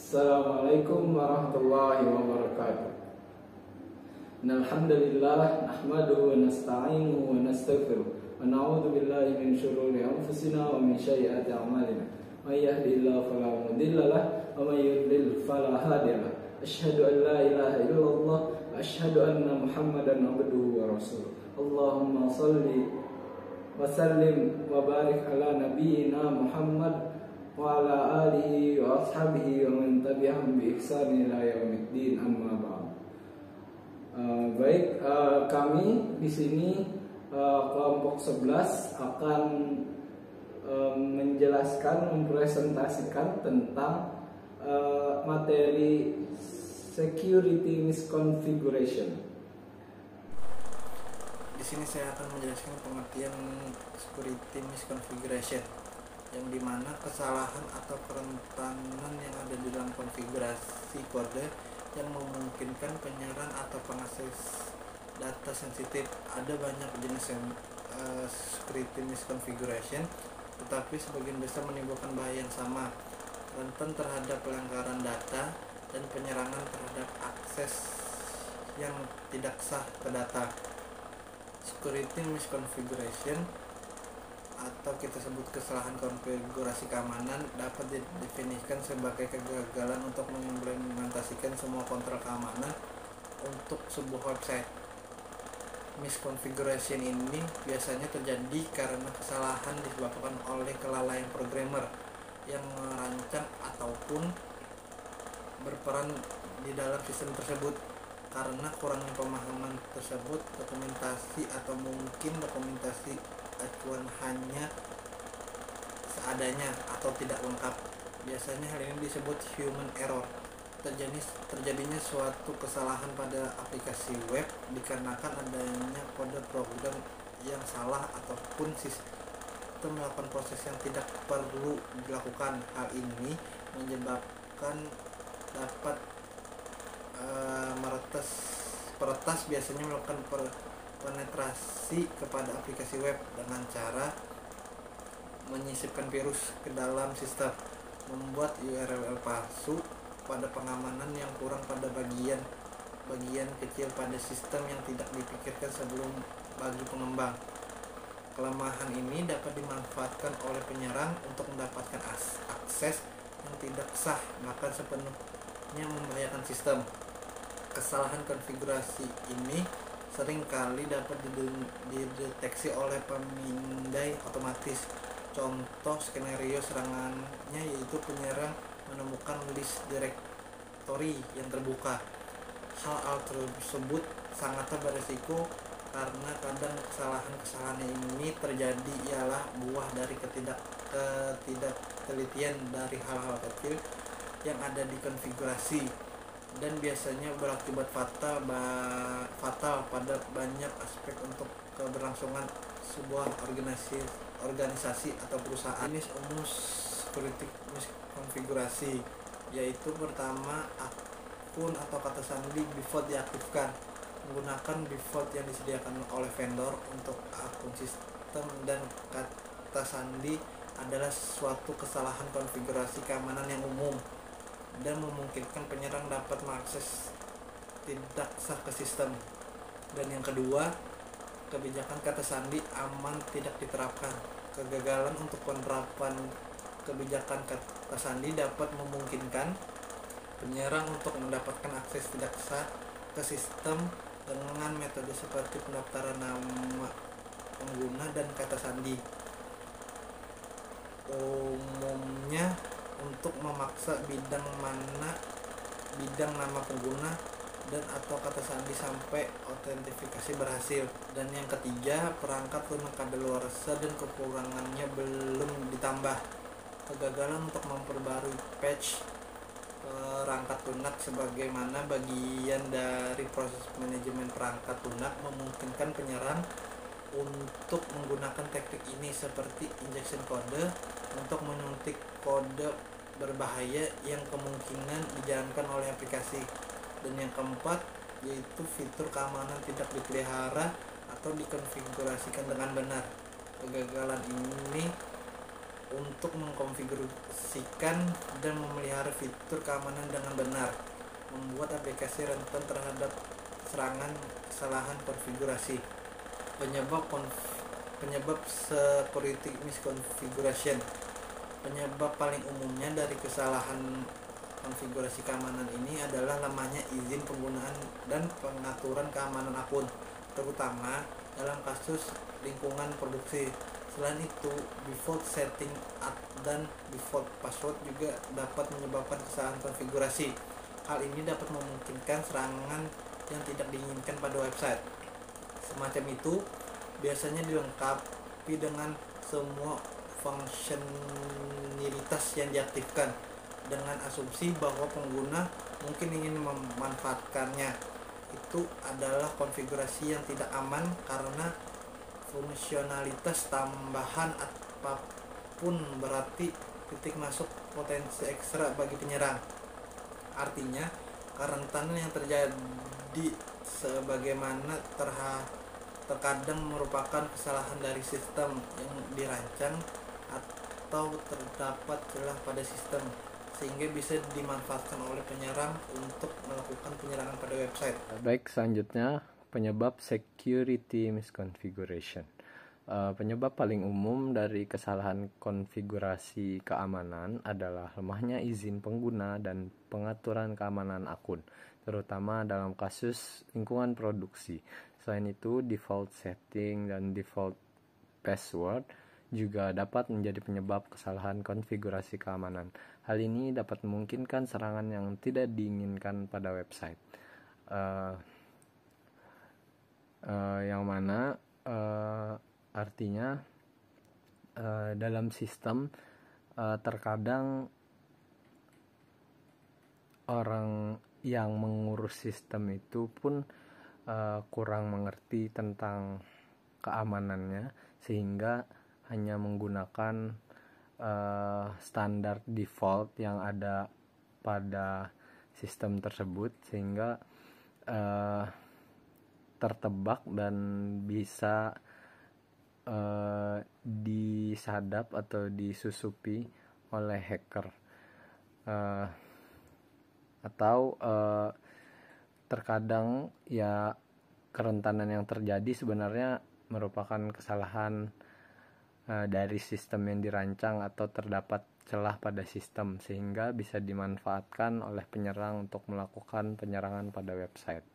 Assalamualaikum warahmatullahi wabarakatuh. Innalhamdalillah nahmaduhu wa nasta'inuhu wa nastaghfiruh wa na'udzu billahi min syururi anfusina wa min sayyiati a'malina. May yahdihillahu fala mudilla lahu wa may yudlil fala hadiya lahu. Asyhadu an la ilaha illallah wa asyhadu anna Muhammadan abduhu wa rasuluh. Allahumma shalli wa sallim wa barik ala nabiyyina Muhammad wa ala alihi wa ashabihi wa man tabi'ahum bi ihsan ila yaumiddin, amma ba'd. Kami di sini kelompok 11 akan menjelaskan, mempresentasikan tentang materi security misconfiguration. Di sini saya akan menjelaskan pengertian security misconfiguration, yang dimana kesalahan atau kerentanan yang ada di dalam konfigurasi kode yang memungkinkan penyerang atau pengakses data sensitif. Ada banyak jenis security misconfiguration, tetapi sebagian besar menimbulkan bahaya yang sama, rentan terhadap pelanggaran data dan penyerangan terhadap akses yang tidak sah ke data. Security misconfiguration atau kita sebut kesalahan konfigurasi keamanan dapat didefinisikan sebagai kegagalan untuk mengimplementasikan semua kontrol keamanan untuk sebuah website. Misconfiguration ini biasanya terjadi karena kesalahan disebabkan oleh kelalaian programmer yang merancang ataupun berperan di dalam sistem tersebut. Karena kurangnya pemahaman tersebut, dokumentasi atau mungkin dokumentasi acuan hanya seadanya atau tidak lengkap. Biasanya hal ini disebut human error. Terjadinya suatu kesalahan pada aplikasi web dikarenakan adanya kode program yang salah ataupun sistem melakukan proses yang tidak perlu dilakukan. Hal ini menyebabkan dapat peretas biasanya melakukan penetrasi kepada aplikasi web dengan cara menyisipkan virus ke dalam sistem, membuat URL palsu pada pengamanan yang kurang pada bagian kecil pada sistem yang tidak dipikirkan sebelum bagi pengembang. Kelemahan ini dapat dimanfaatkan oleh penyerang untuk mendapatkan akses yang tidak sah, bahkan sepenuhnya membahayakan sistem. Kesalahan konfigurasi ini seringkali dapat dideteksi oleh pemindai otomatis. Contoh skenario serangannya yaitu penyerang menemukan list direktori yang terbuka. Hal tersebut sangatlah berisiko karena kadang kesalahan ini terjadi ialah buah dari ketidaktelitian dari hal-hal kecil yang ada di konfigurasi, dan biasanya berakibat fatal pada banyak aspek untuk keberlangsungan sebuah organisasi atau perusahaan. Jenis umum security miskonfigurasi yaitu pertama, akun atau kata sandi default diaktifkan. Menggunakan default yang disediakan oleh vendor untuk akun sistem dan kata sandi adalah suatu kesalahan konfigurasi keamanan yang umum dan memungkinkan penyerang dapat mengakses tidak sah ke sistem. Dan yang kedua, kebijakan kata sandi aman tidak diterapkan. Kegagalan untuk penerapan kebijakan kata sandi dapat memungkinkan penyerang untuk mendapatkan akses tidak sah ke sistem dengan metode seperti pendaftaran nama pengguna dan kata sandi. Umumnya untuk memaksa bidang nama pengguna dan atau kata sandi sampai autentifikasi berhasil. Dan yang ketiga, perangkat lunak kadaluarsa dan kekurangannya belum ditambah. Kegagalan untuk memperbarui patch perangkat lunak sebagaimana bagian dari proses manajemen perangkat lunak memungkinkan penyerang untuk menggunakan teknik ini seperti injection kode untuk menyuntik kode berbahaya yang kemungkinan dijalankan oleh aplikasi. Dan yang keempat yaitu fitur keamanan tidak dipelihara atau dikonfigurasikan dengan benar. Kegagalan ini untuk mengkonfigurasikan dan memelihara fitur keamanan dengan benar, membuat aplikasi rentan terhadap serangan kesalahan konfigurasi. Penyebab security misconfiguration. Penyebab paling umumnya dari kesalahan konfigurasi keamanan ini adalah lemahnya izin penggunaan dan pengaturan keamanan akun, terutama dalam kasus lingkungan produksi. Selain itu, default setting dan default password juga dapat menyebabkan kesalahan konfigurasi. Hal ini dapat memungkinkan serangan yang tidak diinginkan pada website. Semacam itu biasanya dilengkapi dengan semua fungsionalitas yang diaktifkan, dengan asumsi bahwa pengguna mungkin ingin memanfaatkannya. Itu adalah konfigurasi yang tidak aman karena fungsionalitas tambahan apapun berarti titik masuk potensi ekstra bagi penyerang. Artinya, kerentanan yang terjadi sebagaimana terkadang merupakan kesalahan dari sistem yang dirancang atau terdapat celah pada sistem, sehingga bisa dimanfaatkan oleh penyerang untuk melakukan penyerangan pada website. Baik, selanjutnya penyebab security misconfiguration. Penyebab paling umum dari kesalahan konfigurasi keamanan adalah lemahnya izin pengguna dan pengaturan keamanan akun, terutama dalam kasus lingkungan produksi. Selain itu, default setting dan default password juga dapat menjadi penyebab kesalahan konfigurasi keamanan. Hal ini dapat memungkinkan serangan yang tidak diinginkan pada website. Yang mana artinya dalam sistem terkadang orang yang mengurus sistem itu pun kurang mengerti tentang keamanannya, sehingga hanya menggunakan standar default yang ada pada sistem tersebut, sehingga tertebak dan bisa disadap atau disusupi oleh hacker, atau terkadang ya kerentanan yang terjadi sebenarnya merupakan kesalahan dari sistem yang dirancang atau terdapat celah pada sistem, sehingga bisa dimanfaatkan oleh penyerang untuk melakukan penyerangan pada website.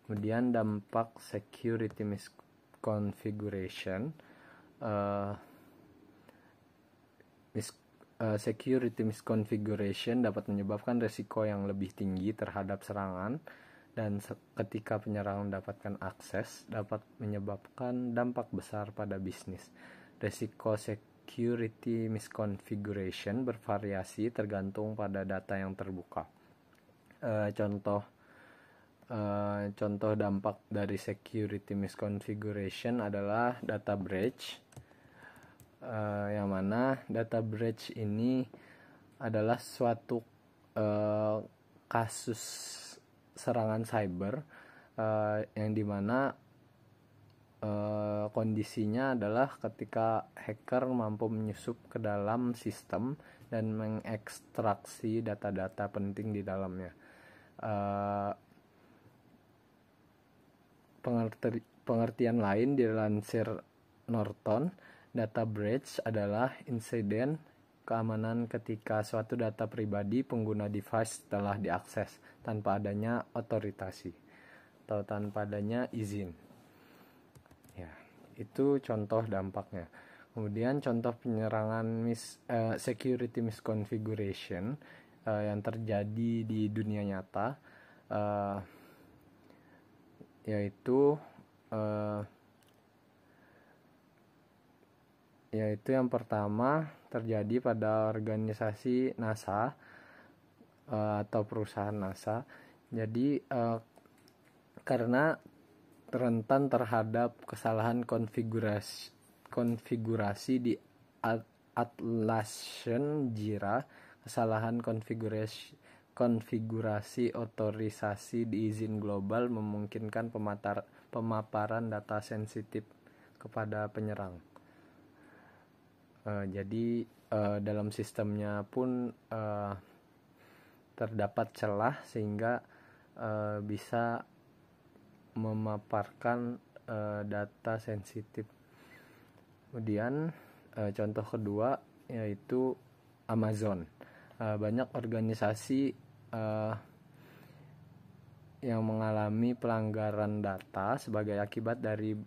Kemudian dampak security misconfiguration. Security misconfiguration dapat menyebabkan risiko yang lebih tinggi terhadap serangan, dan ketika penyerang mendapatkan akses dapat menyebabkan dampak besar pada bisnis. Risiko security misconfiguration bervariasi tergantung pada data yang terbuka. Contoh dampak dari security misconfiguration adalah data breach, yang mana data breach ini adalah suatu kasus serangan cyber yang dimana kondisinya adalah ketika hacker mampu menyusup ke dalam sistem dan mengekstraksi data-data penting di dalamnya. Pengertian lain dilansir Norton, data breach adalah insiden keamanan ketika suatu data pribadi pengguna device telah diakses tanpa adanya otorisasi atau tanpa adanya izin. Ya, itu contoh dampaknya. Kemudian contoh penyerangan security misconfiguration yang terjadi di dunia nyata, yaitu yang pertama terjadi pada organisasi NASA atau perusahaan NASA. Jadi karena rentan terhadap kesalahan konfigurasi di Atlassian Jira, kesalahan konfigurasi otorisasi di izin global memungkinkan pemaparan data sensitif kepada penyerang. Jadi dalam sistemnya pun terdapat celah sehingga bisa memaparkan data sensitif. Kemudian contoh kedua yaitu Amazon. Banyak organisasi yang mengalami pelanggaran data sebagai akibat dari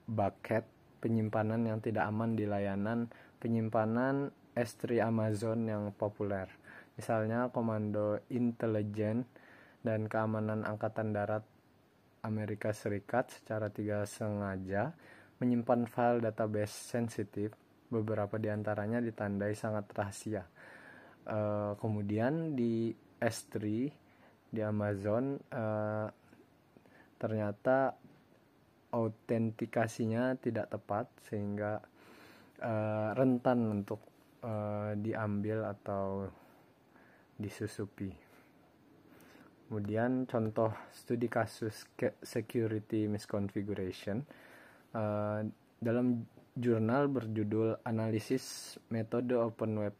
bucket penyimpanan yang tidak aman di layanan penyimpanan S3 Amazon yang populer. Misalnya Komando Intelijen dan Keamanan Angkatan Darat Amerika Serikat secara tidak sengaja menyimpan file database sensitif, beberapa di antaranya ditandai sangat rahasia. Kemudian di S3 di Amazon ternyata autentikasinya tidak tepat sehingga rentan untuk diambil atau disusupi. Kemudian contoh studi kasus security misconfiguration dalam jurnal berjudul Analisis Metode Open Web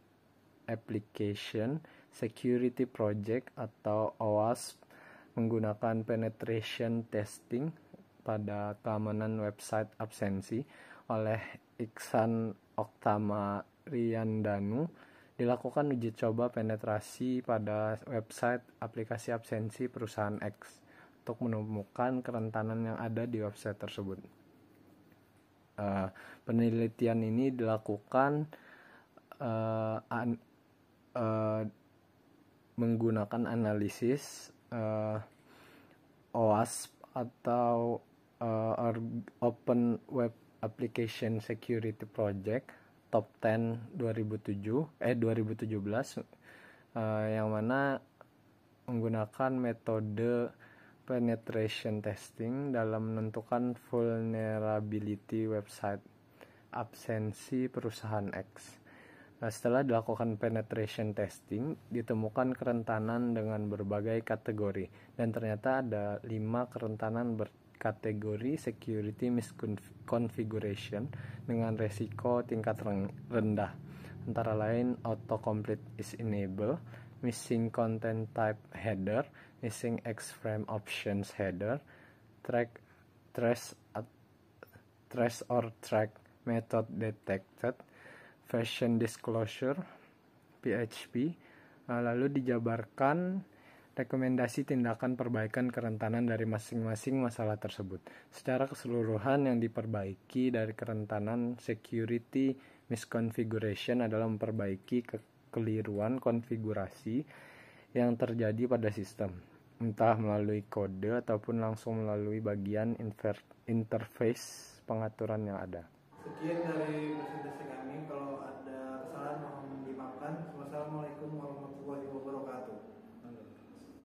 Application Security Project atau OWASP menggunakan penetration testing pada keamanan website absensi oleh Iksan Oktama Riyandanu, dilakukan uji coba penetrasi pada website aplikasi absensi perusahaan X untuk menemukan kerentanan yang ada di website tersebut. Penelitian ini dilakukan menggunakan analisis OWASP atau Open Web Application Security Project Top 10 2017 yang mana menggunakan metode penetration testing dalam menentukan vulnerability website absensi perusahaan X. Setelah dilakukan penetration testing, ditemukan kerentanan dengan berbagai kategori dan ternyata ada 5 kerentanan berkategori security misconfiguration dengan resiko tingkat rendah, antara lain autocomplete is enabled, missing content type header, missing X-frame options header, trace or track method detected, version disclosure, PHP. Lalu dijabarkan rekomendasi tindakan perbaikan kerentanan dari masing-masing masalah tersebut. Secara keseluruhan yang diperbaiki dari kerentanan security misconfiguration adalah memperbaiki kekeliruan konfigurasi yang terjadi pada sistem, entah melalui kode ataupun langsung melalui bagian interface pengaturan yang ada. Sekian dari presentasi